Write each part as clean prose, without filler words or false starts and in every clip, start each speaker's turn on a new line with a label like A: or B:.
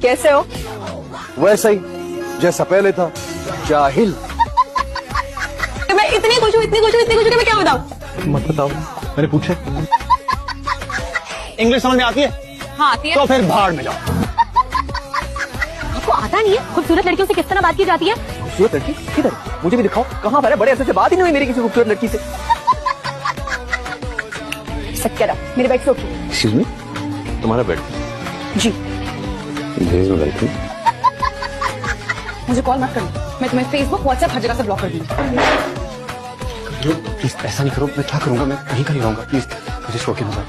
A: कैसे हो?
B: वैसा ही जैसा पहले था, जाहिल।
A: मैं इतनी खुश हूँ कि मैं क्या बताऊँ?
B: मत बताओ, मैंने पूछा।
C: इंग्लिश समझ में आती है?
A: हाँ आती है।
C: तो फिर भाड़ में जाओ।
A: आपको आता नहीं है खूबसूरत लड़कियों से किस तरह बात की जाती है?
B: खूबसूरत लड़की किधर? मुझे भी दिखाओ, कहाँ पर है? बड़े अरसे से बात ही नहीं हुई मेरी किसी खूबसूरत लड़की से।
A: सक्करा, मेरे बेड से उठो।
B: एक्सक्यूज मी, तुम्हारा बेड?
A: जी।
B: वेलकम।
A: मुझे कॉल मत करना, मैं तुम्हें फेसबुक व्हाट्सएप हर जगह से ब्लॉक कर दूंगी।
B: प्लीज ऐसा नहीं करो, मैं क्या करूंगा? मैं कहीं का नहीं रहूंगा, प्लीज मुझे शो के मजा,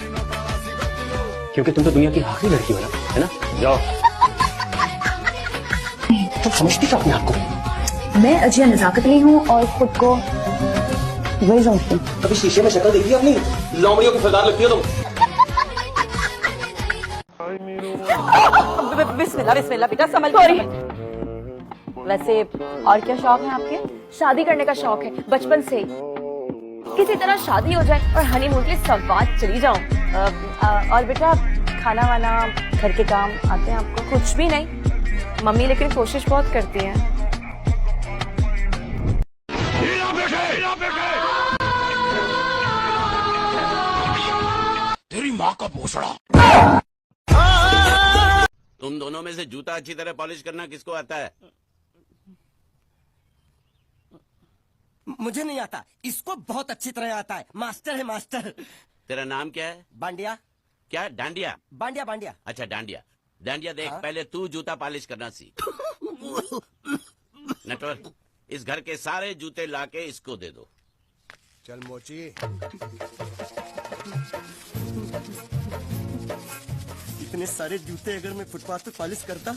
B: क्योंकि तुम तो दुनिया की आखिरी लड़की हो ना, है ना? जाओ। तुम समझती क्या अपने आप को?
A: मैं अजिया नजाकतली हूँ और खुद को वही समझती हूँ।
B: कभी शीशे में शक्ल देखी अपनी? लोमड़ियों की सरदार लगती हो तुम।
A: बिस्मिल्लाह बिस्मिल्लाह बेटा, संभल के। वैसे और क्या शौक है आपके? शादी करने का शौक है बचपन से ही। किसी तरह शादी हो जाए और हनीमून के सवाद चली जाऊं। और बेटा खाना वाना घर के काम आते हैं आपको? कुछ भी नहीं, मम्मी लेकिन कोशिश बहुत करती है।
D: तेरी माँ का भोसड़ा। तुम दोनों में से जूता अच्छी तरह पॉलिश करना किसको आता है?
E: मुझे नहीं आता, इसको बहुत अच्छी तरह आता है। मास्टर है मास्टर।
D: तेरा नाम क्या है?
E: बांडिया।
D: क्या? डांडिया?
E: बांडिया बांडिया।
D: अच्छा डांडिया। डांडिया देख,
E: हाँ?
D: पहले तू जूता पॉलिश करना सीख। नटवर, इस घर के सारे जूते लाके इसको दे दो।
F: चल मोची।
E: इतने सारे जूते अगर मैं फुटपाथ पे पॉलिश करता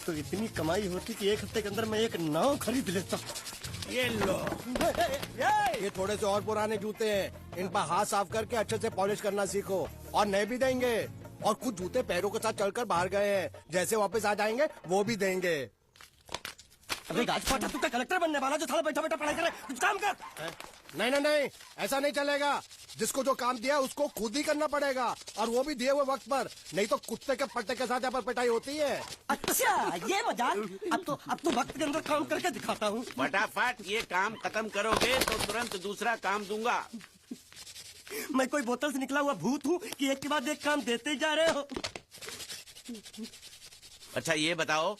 E: तो इतनी कमाई होती कि एक हफ्ते के अंदर मैं एक नाव खरीद लेता।
F: ये लो, ये थोड़े से और पुराने जूते हैं, इन पर हाथ साफ करके अच्छे से पॉलिश करना सीखो। और नए भी देंगे, और कुछ जूते पैरों के साथ चलकर बाहर गए हैं, जैसे वापस आ जाएंगे वो भी देंगे।
E: अबे गाजपाटा, तू क्या कलेक्टर बनने वाला जो साला बैठा बैठा पढ़ाई करे? कुछ काम कर।
F: नहीं नहीं नहीं, ऐसा नहीं चलेगा। जिसको जो काम दिया उसको खुद ही करना पड़ेगा, और वो भी दिए हुए वक्त पर, नहीं तो कुत्ते के पट्टे के साथ यहाँ पर पिटाई होती है।
E: अच्छा ये मजाक। अब तो वक्त के अंदर काम करके दिखाता हूँ।
D: फटाफट ये काम खत्म करोगे तो तुरंत दूसरा काम दूंगा।
E: मैं कोई बोतल से निकला हुआ भूत हूँ कि एक के बाद एक काम देते जा रहे हो?
D: अच्छा ये बताओ,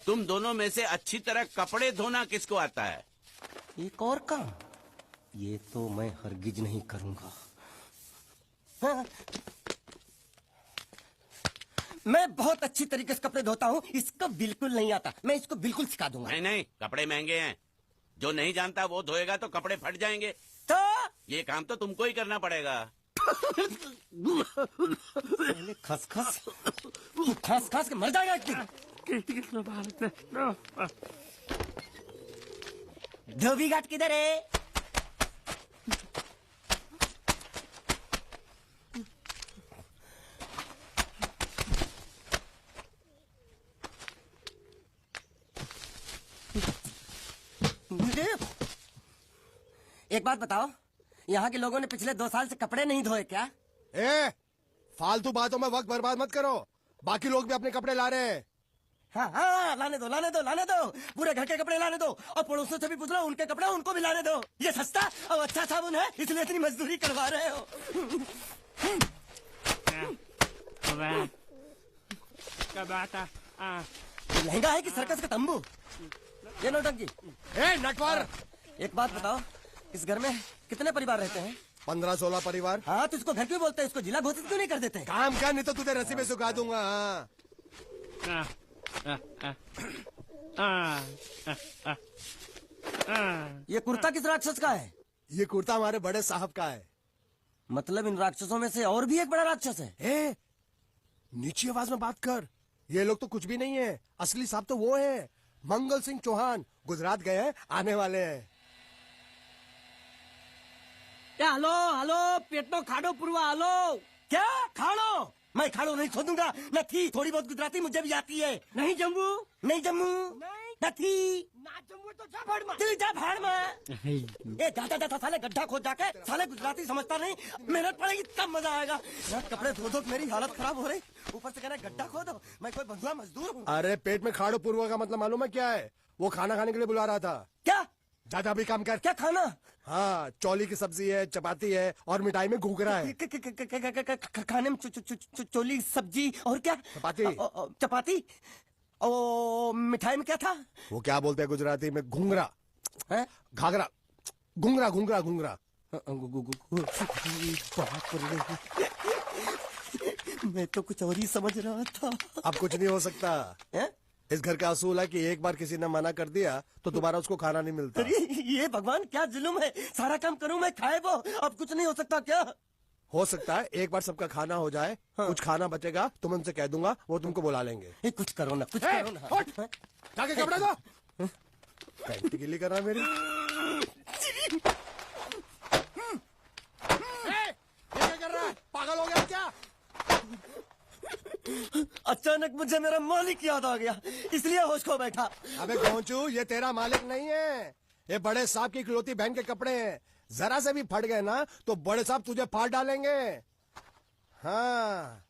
D: तुम दोनों में से अच्छी तरह कपड़े धोना किसको आता है?
E: एक और काम? ये तो मैं हरगिज नहीं करूंगा। हाँ। मैं बहुत अच्छी तरीके से कपड़े धोता हूँ, इसको बिल्कुल नहीं आता। मैं इसको बिल्कुल सिखा दूंगा।
D: नहीं नहीं, कपड़े महंगे हैं, जो नहीं जानता वो धोएगा तो कपड़े फट जाएंगे।
E: तो
D: ये काम तो तुमको ही करना पड़ेगा।
E: पहले खस खस के मर जाएगा एक दिन। धोबी घाट किधर है? एक बात बताओ, यहाँ के लोगों ने पिछले 2 साल से कपड़े नहीं धोए क्या?
F: फालतू बातों में वक्त बर्बाद मत करो, बाकी लोग भी अपने कपड़े ला रहे हैं।
E: हाँ, लाने दो पूरे घर के कपड़े लाने दो, और पड़ोसों से भी पूछ लो, उनके कपड़े उनको भी लाने दो। ये सस्ता और अच्छा साबुन है, इसलिए इतनी मजदूरी करवा रहे हो। लहंगा है कि सर्कस का तंबू? ये नौटंकी।
F: नटवर,
E: एक बात बताओ, इस घर में कितने परिवार रहते हैं?
F: 15-16 परिवार।
E: हाँ, तो इसको घर क्यों बोलते हैं? इसको जिला घोषित क्यों नहीं कर देते?
F: काम कर, नहीं तो तुझे रस्सी में सुखा दूंगा।
E: ये कुर्ता किस राक्षस का है?
F: ये कुर्ता हमारे बड़े साहब का है।
E: मतलब इन राक्षसों में से और भी एक बड़ा राक्षस है?
F: नीची आवाज में बात कर, ये लोग तो कुछ भी नहीं है। असली साहब तो वो है मंगल सिंह चौहान, गुजरात गए हैं, आने वाले हैं।
E: हेलो हेलो, पेट में खाड़ो पुरवा। हेलो, क्या खाड़ो? मैं खाड़ो नहीं खोदूंगा। न थी, थोड़ी बहुत गुजराती मुझे भी आती है। नहीं जम्मू, नहीं जम्मू, नहीं थी। तू जा भाड़ में। ये जाता जाता साले गड्ढा खोद जाके साले गुजराती समझता नहीं, मेहनत पड़ेगी तब मजा आएगा। यार कपड़े धो धो के मेरी हालत खराब हो रही, ऊपर से कह रहे गड्ढा खोदो, मैं कोई बंधुआ मजदूर हूँ।
F: अरे पेट में खाड़ो पूर्वा का मतलब मालूम है क्या है? वो खाना खाने के लिए बुला रहा था।
E: क्या
F: ज्यादा भी काम कर।
E: क्या खाना?
F: हाँ, चौली की सब्जी है, चपाती है और मिठाई में घूघरा है।
E: खाने में चोली सब्जी और क्या?
F: चपाती।
E: चपाती। ओ मिठाई में क्या था?
F: वो क्या बोलते हैं गुजराती में? घूंघरा है, घाघरा, घूंघरा घूंघरा घूंघरा।
E: मैं तो कुछ और ही समझ रहा था।
F: अब कुछ नहीं हो सकता
E: है?
F: इस घर का असूल है कि एक बार किसी ने मना कर दिया तो दोबारा उसको खाना नहीं मिलता।
E: अरे ये भगवान क्या जुल्म है, सारा काम करूं मैं खाए वो, अब कुछ नहीं हो सकता क्या?
F: हो सकता है एक बार सबका खाना हो जाए, कुछ खाना बचेगा तो मैं उनसे कह दूंगा, वो तुमको बुला लेंगे।
E: कुछ करो ना, कुछ करो ना।
F: जाके कपड़े दो। पैंट गिली कर रहा मेरी। ये क्या कर रहा है? पागल हो गया क्या?
E: अचानक मुझे मेरा मालिक याद आ गया, इसलिए होश खो बैठा।
F: अबे गोंचू, ये तेरा मालिक नहीं है, ये बड़े साहब की इकलौती बहन के कपड़े हैं। जरा से भी फट गए ना तो बड़े साहब तुझे फाड़ डालेंगे। हाँ,